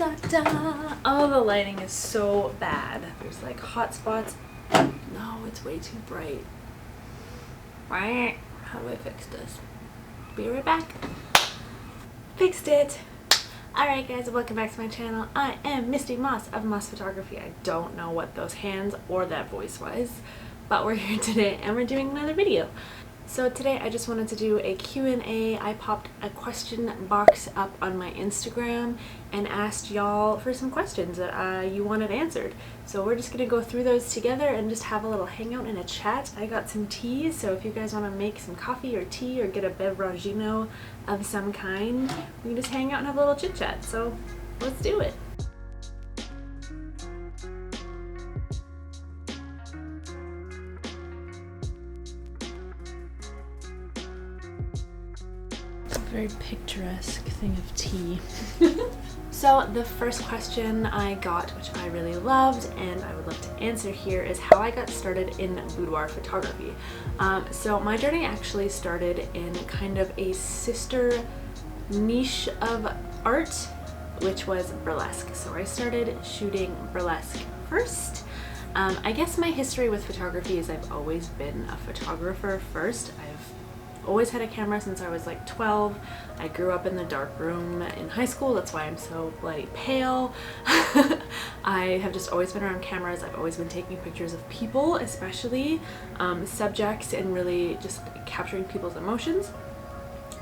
Da, da. Oh, the lighting is so bad. There's like hot spots. No, it's way too bright. How do I fix this? Be right back. Fixed it. Alright guys, welcome back to my channel. I am Misty Moss of Moss Photography. I don't know what those hands or that voice was, but we're here today and we're doing another video. So today I just wanted to do a Q&A. I popped a question box up on my Instagram and asked y'all for some questions that you wanted answered. So we're just going to go through those together and just have a little hangout and a chat. I got some teas, so if you guys want to make some coffee or tea or get a beveragino of some kind, we can just hang out and have a little chit chat. So let's do it. Very picturesque thing of tea. So the first question I got, which I really loved and I would love to answer here, is how I got started in boudoir photography. So my journey actually started in kind of a sister niche of art, which was burlesque. So I started shooting burlesque first. I guess my history with photography is I've always been a photographer first. I've always had a camera since I was like 12. I grew up in the dark room in high school, that's why I'm so bloody pale. I have just always been around cameras. I've always been taking pictures of people, especially subjects, and really just capturing people's emotions.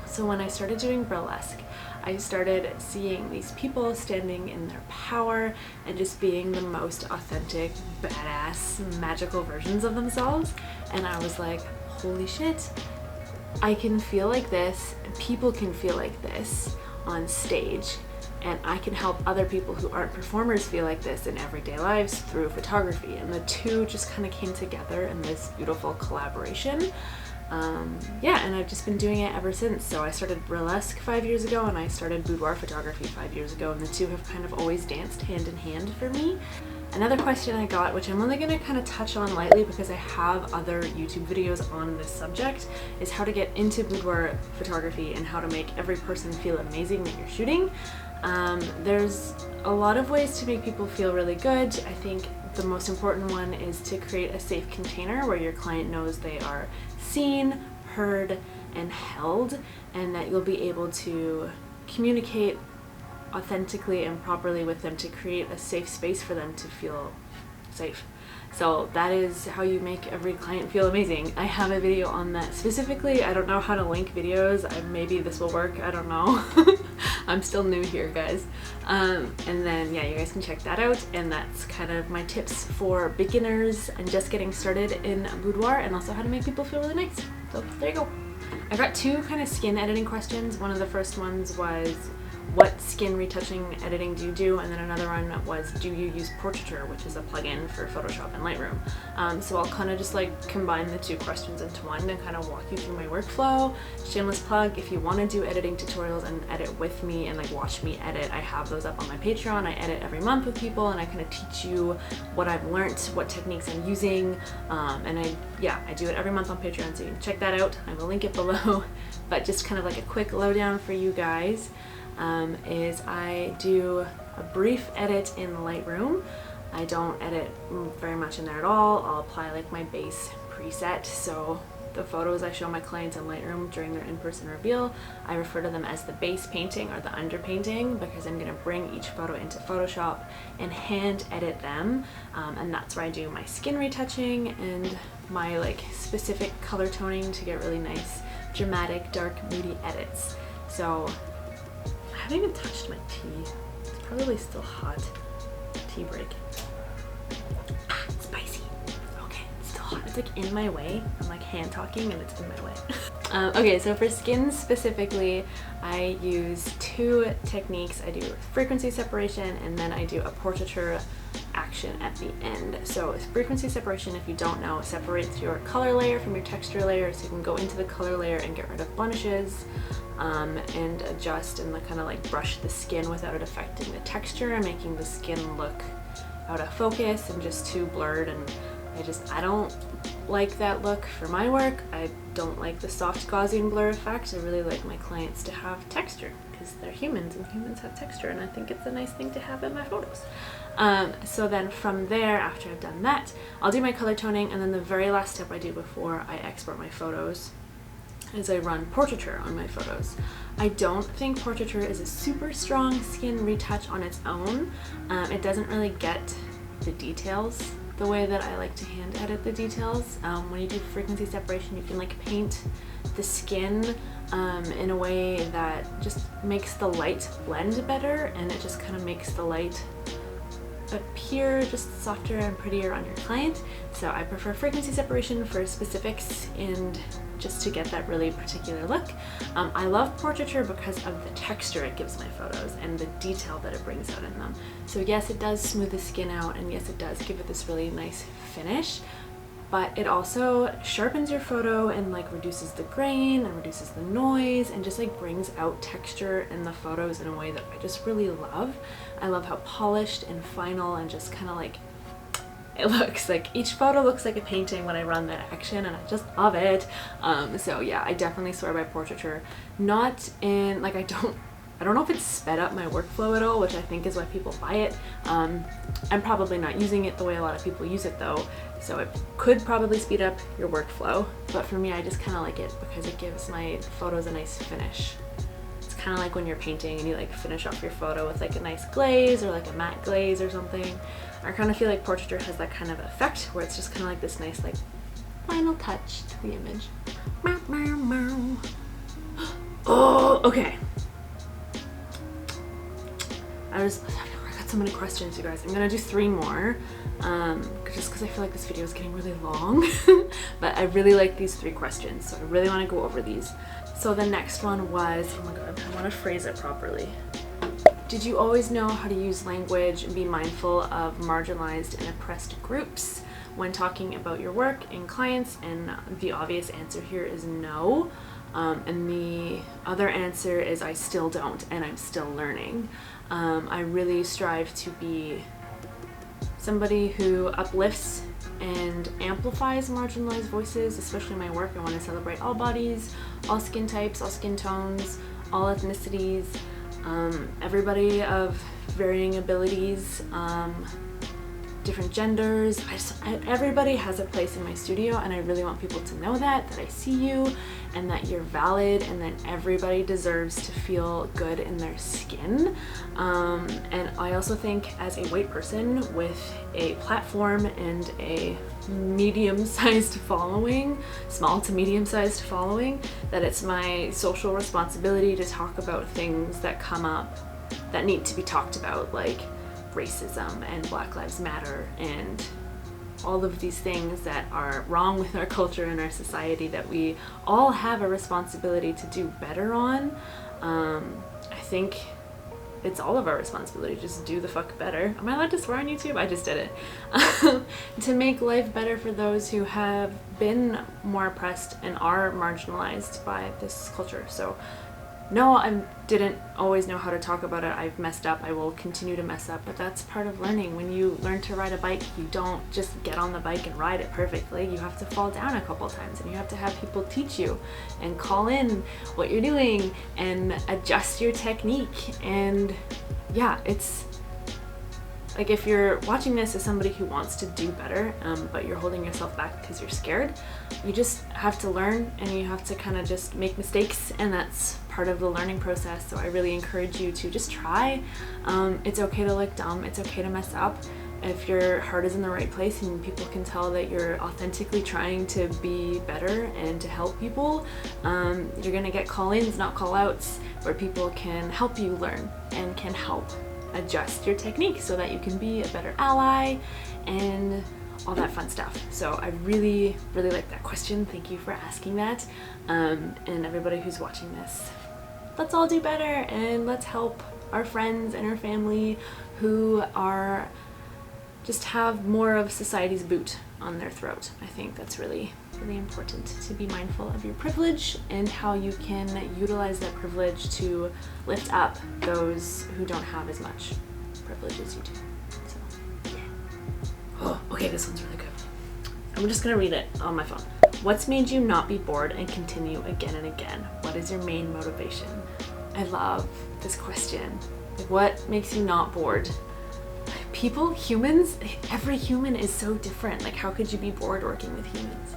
So when I started doing burlesque, I started seeing these people standing in their power and just being the most authentic, badass, magical versions of themselves, and I was like, holy shit, I can feel like this, and people can feel like this on stage, and I can help other people who aren't performers feel like this in everyday lives through photography. And the two just kind of came together in this beautiful collaboration. Yeah, and I've just been doing it ever since. So I started burlesque 5 years ago and I started boudoir photography 5 years ago, and the two have kind of always danced hand in hand for me. Another question I got, which I'm only going to kind of touch on lightly because I have other YouTube videos on this subject, is how to get into boudoir photography and how to make every person feel amazing that you're shooting. There's a lot of ways to make people feel really good. I think the most important one is to create a safe container where your client knows they are seen, heard, and held, and that you'll be able to communicate authentically and properly with them to create a safe space for them to feel safe. So that is how you make every client feel amazing. I have a video on that specifically. I don't know how to link videos. Maybe this will work, I don't know. I'm still new here, guys. And then yeah, you guys can check that out, and that's kind of my tips for beginners and just getting started in boudoir, and also how to make people feel really nice. So there you go. I got two kind of skin editing questions. One of the first ones was, what skin retouching editing do you do? And then another one was, do you use portraiture, which is a plugin for Photoshop and Lightroom? So I'll kind of just like combine the two questions into one and kind of walk you through my workflow. Shameless plug, if you want to do editing tutorials and edit with me and like watch me edit, I have those up on my Patreon. I edit every month with people and I kind of teach you what I've learned, what techniques I'm using, and I do it every month on Patreon, so you can check that out. I will link it below. But just kind of like a quick lowdown for you guys. Is I do a brief edit in Lightroom. I don't edit very much in there at all. I'll apply like my base preset. So the photos I show my clients in Lightroom during their in-person reveal, I refer to them as the base painting or the underpainting, because I'm going to bring each photo into Photoshop and hand edit them. And that's where I do my skin retouching and my like specific color toning to get really nice, dramatic, dark, moody edits. So I haven't even touched my tea. It's probably still hot. Tea break. Ah, it's spicy. Okay, it's still hot. It's like in my way. I'm like hand talking and it's in my way. Okay, so for skin specifically, I use two techniques. I do frequency separation and then I do a portraiture action at the end. So frequency separation, if you don't know, separates your color layer from your texture layer, so you can go into the color layer and get rid of blemishes. And adjust and kind of like brush the skin without it affecting the texture and making the skin look out of focus and just too blurred, and I don't like that look for my work. I don't like the soft Gaussian blur effect. I really like my clients to have texture, because they're humans and humans have texture, and I think it's a nice thing to have in my photos. So then from there, after I've done that, I'll do my color toning, and then the very last step I do before I export my photos is I run portraiture on my photos. I don't think portraiture is a super strong skin retouch on its own. It doesn't really get the details the way that I like to hand edit the details. When you do frequency separation, you can like paint the skin in a way that just makes the light blend better, and it just kind of makes the light appear just softer and prettier on your client. So I prefer frequency separation for specifics and just to get that really particular look. I love portraiture because of the texture it gives my photos and the detail that it brings out in them. So yes, it does smooth the skin out, and yes, it does give it this really nice finish, but it also sharpens your photo and like reduces the grain and reduces the noise and just like brings out texture in the photos in a way that I just really love. I love how polished and final and just kind of like it looks. Like each photo looks like a painting when I run that action, and I just love it. So yeah, I definitely swear by portraiture. Not in like I don't know if it's sped up my workflow at all, which I think is why people buy it. I'm probably not using it the way a lot of people use it though, so it could probably speed up your workflow, but for me I just kind of like it because it gives my photos a nice finish. It's kind of like when you're painting and you like finish off your photo with like a nice glaze or like a matte glaze or something. I kind of feel like portraiture has that kind of effect where it's just kind of like this nice like final touch to the image. Oh, okay. I got so many questions, you guys. I'm gonna do 3 more, just because I feel like this video is getting really long. But I really like these 3 questions, so I really want to go over these. So the next one was, oh my god, I want to phrase it properly. Did you always know how to use language and be mindful of marginalized and oppressed groups when talking about your work and clients? And the obvious answer here is no. And the other answer is I still don't, and I'm still learning. I really strive to be somebody who uplifts and amplifies marginalized voices, especially in my work. I want to celebrate all bodies, all skin types, all skin tones, all ethnicities, everybody of varying abilities, different genders. Everybody has a place in my studio, and I really want people to know that I see you and that you're valid and that everybody deserves to feel good in their skin. And I also think as a white person with a platform and a medium-sized following, small to medium-sized following, that it's my social responsibility to talk about things that come up that need to be talked about, like racism and Black Lives Matter and all of these things that are wrong with our culture and our society that we all have a responsibility to do better on. I think it's all of our responsibility to just do the fuck better. Am I allowed to swear on YouTube? I just did it. To make life better for those who have been more oppressed and are marginalized by this culture. So no, I didn't always know how to talk about it. I've messed up. I will continue to mess up, but that's part of learning. When you learn to ride a bike, you don't just get on the bike and ride it perfectly. You have to fall down a couple times, and you have to have people teach you and call in what you're doing and adjust your technique. And yeah, it's like if you're watching this as somebody who wants to do better, but you're holding yourself back because you're scared, you just have to learn, and you have to kind of just make mistakes, and that's part of the learning process. So I really encourage you to just try. It's okay to look dumb. It's okay to mess up. If your heart is in the right place and people can tell that you're authentically trying to be better and to help people, you're gonna get call-ins, not call-outs, where people can help you learn and can help adjust your technique so that you can be a better ally and all that fun stuff. So I really, really like that question. Thank you for asking that. And everybody who's watching this, let's all do better, and let's help our friends and our family who are just have more of society's boot on their throat. I think that's really, really important to be mindful of your privilege and how you can utilize that privilege to lift up those who don't have as much privilege as you do. So, yeah. Oh, okay, this one's really good. I'm just gonna read it on my phone. What's made you not be bored and continue again and again? What is your main motivation? I love this question. What makes you not bored? Humans, every human is so different. Like, how could you be bored working with humans?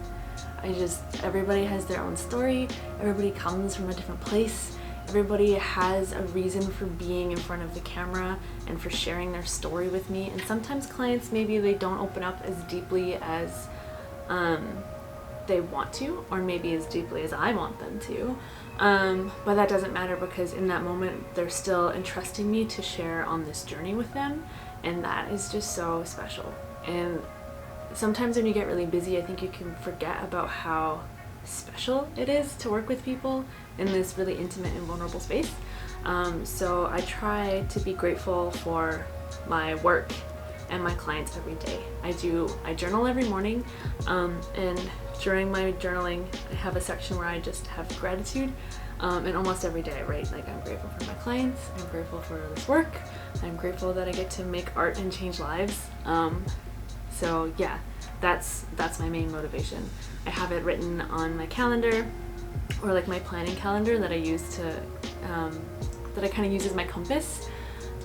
Everybody has their own story. Everybody comes from a different place. Everybody has a reason for being in front of the camera and for sharing their story with me. And sometimes clients, maybe they don't open up as deeply as they want to, or maybe as deeply as I want them to. But that doesn't matter, because in that moment, they're still entrusting me to share on this journey with them. And that is just so special. And sometimes when you get really busy, I think you can forget about how special it is to work with people in this really intimate and vulnerable space. So I try to be grateful for my work and my clients every day. I journal every morning, and during my journaling, I have a section where I just have gratitude. And almost every day I write, like, I'm grateful for my clients, I'm grateful for this work, I'm grateful that I get to make art and change lives. So yeah, that's my main motivation. I have it written on my calendar, or like my planning calendar that I use to, that I kind of use as my compass.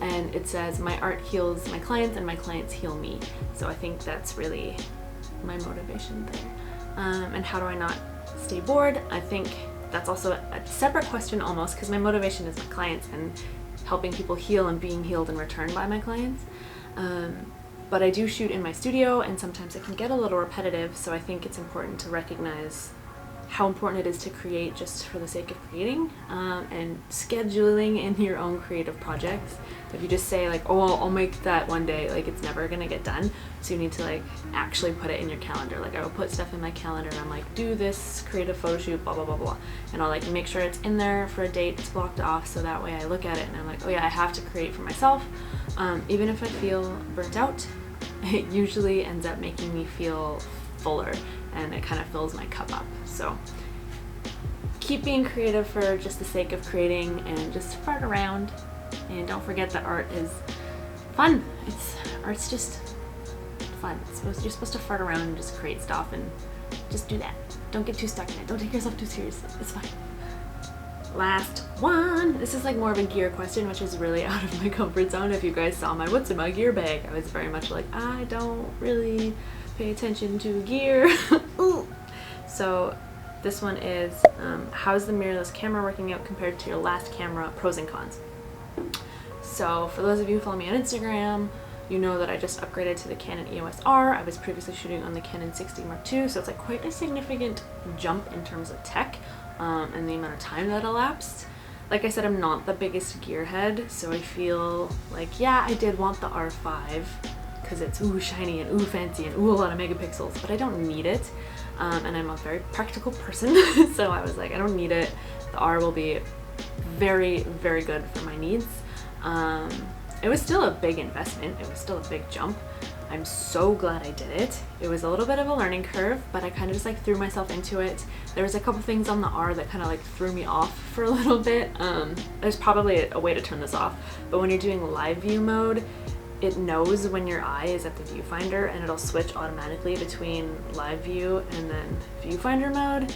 And it says, my art heals my clients and my clients heal me. So I think that's really my motivation there. And how do I not stay bored? I think that's also a separate question almost, because my motivation is my clients and helping people heal and being healed in return by my clients. But I do shoot in my studio, and sometimes it can get a little repetitive, so I think it's important to recognize how important it is to create just for the sake of creating, and scheduling in your own creative projects. If you just say, like, oh, I'll make that one day, like, it's never gonna get done. So you need to, like, actually put it in your calendar. Like, I will put stuff in my calendar and I'm like, do this creative photo shoot, blah blah blah blah, and I'll, like, make sure it's in there for a date, it's blocked off, so that way I look at it and I'm like, oh yeah, I have to create for myself. Even if I feel burnt out, it usually ends up making me feel fuller, and it kind of fills my cup up. So keep being creative for just the sake of creating, and just fart around, and don't forget that art is fun. Art's just fun. You're supposed to fart around and just create stuff, and just do that. Don't get too stuck in it. Don't take yourself too seriously. It's fine. Last one. This is like more of a gear question, which is really out of my comfort zone. If you guys saw my what's in my gear bag, I was very much like, I don't really pay attention to gear. Ooh. So this one is, how's the mirrorless camera working out compared to your last camera, pros and cons? So for those of you who follow me on Instagram, you know that I just upgraded to the Canon EOS R. I was previously shooting on the Canon 6D Mark II, so it's like quite a significant jump in terms of tech, and the amount of time that elapsed. Like I said, I'm not the biggest gearhead, so I feel like, yeah, I did want the R5 because it's ooh shiny and ooh fancy and ooh a lot of megapixels, but I don't need it. And I'm a very practical person, so I was like, I don't need it. The R will be very, very good for my needs. It was still a big investment. It was still a big jump. I'm so glad I did it. It was a little bit of a learning curve, but I kind of just like threw myself into it. There was a couple things on the R that kind of like threw me off for a little bit. There's probably a way to turn this off, but when you're doing live view mode, it knows when your eye is at the viewfinder, and it'll switch automatically between live view and then viewfinder mode,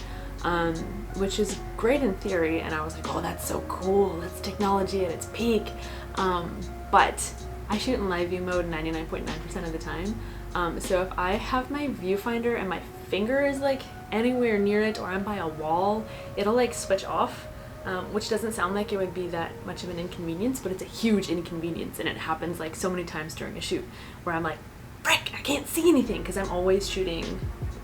which is great in theory. And I was like, oh, that's so cool. That's technology at its peak. But I shoot in live view mode 99.9% of the time. So if I have my viewfinder and my finger is like anywhere near it, or I'm by a wall, it'll like switch off. Which doesn't sound like it would be that much of an inconvenience, but it's a huge inconvenience, and it happens like so many times during a shoot where I'm like, frick, I can't see anything, because I'm always shooting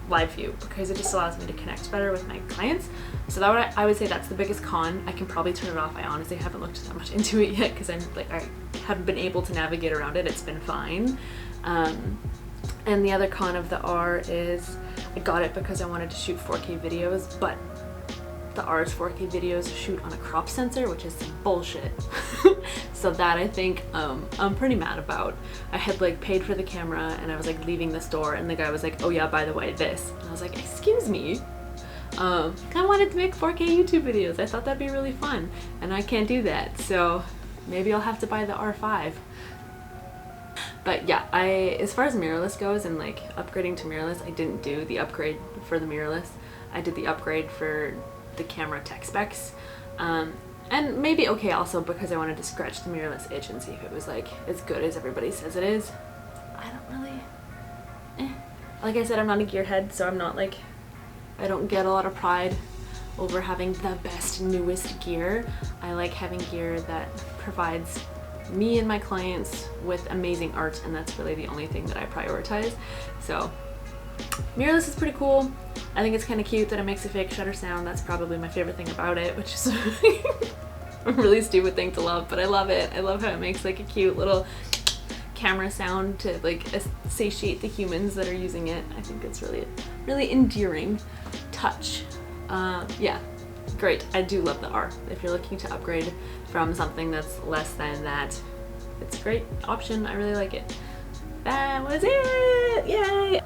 live view, because it just allows me to connect better with my clients. So that I would say that's the biggest con. I can probably turn it off. I honestly haven't looked that much into it yet, because I haven't been able to navigate around it. It's been fine. And the other con of the R is I got it because I wanted to shoot 4K videos, but the R's 4K videos shoot on a crop sensor, which is some bullshit. So that I think I'm pretty mad about. I had like paid for the camera, and I was like leaving the store, and the guy was like, oh yeah, by the way, this. And I was like, excuse me? I wanted to make 4K YouTube videos. I thought that'd be really fun, and I can't do that. So maybe I'll have to buy the R5. But yeah, as far as mirrorless goes and like upgrading to mirrorless, I didn't do the upgrade for the mirrorless. I did the upgrade for the camera tech specs. And maybe, okay, also because I wanted to scratch the mirrorless itch and see if it was like as good as everybody says it is. I don't really, Like I said, I'm not a gearhead, so I'm not like, I don't get a lot of pride over having the best, newest gear. I like having gear that provides me and my clients with amazing art, and that's really the only thing that I prioritize. So mirrorless is pretty cool. I think it's kind of cute that it makes a fake shutter sound. That's probably my favorite thing about it, which is a really stupid thing to love, but I love it. I love how it makes like a cute little camera sound to like satiate the humans that are using it. I think it's really endearing touch. Yeah, great. I do love the R. If you're looking to upgrade from something that's less than that, it's a great option. I really like it. That was it! Yay!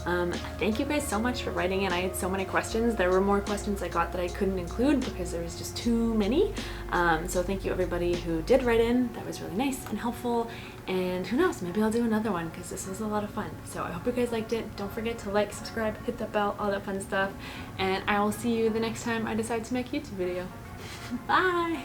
Thank you guys so much for writing in. I had so many questions. There were more questions I got that I couldn't include because there was just too many. So thank you everybody who did write in. That was really nice and helpful. And who knows, maybe I'll do another one because this was a lot of fun. So I hope you guys liked it. Don't forget to like, subscribe, hit the bell, all that fun stuff. And I will see you the next time I decide to make a YouTube video. Bye!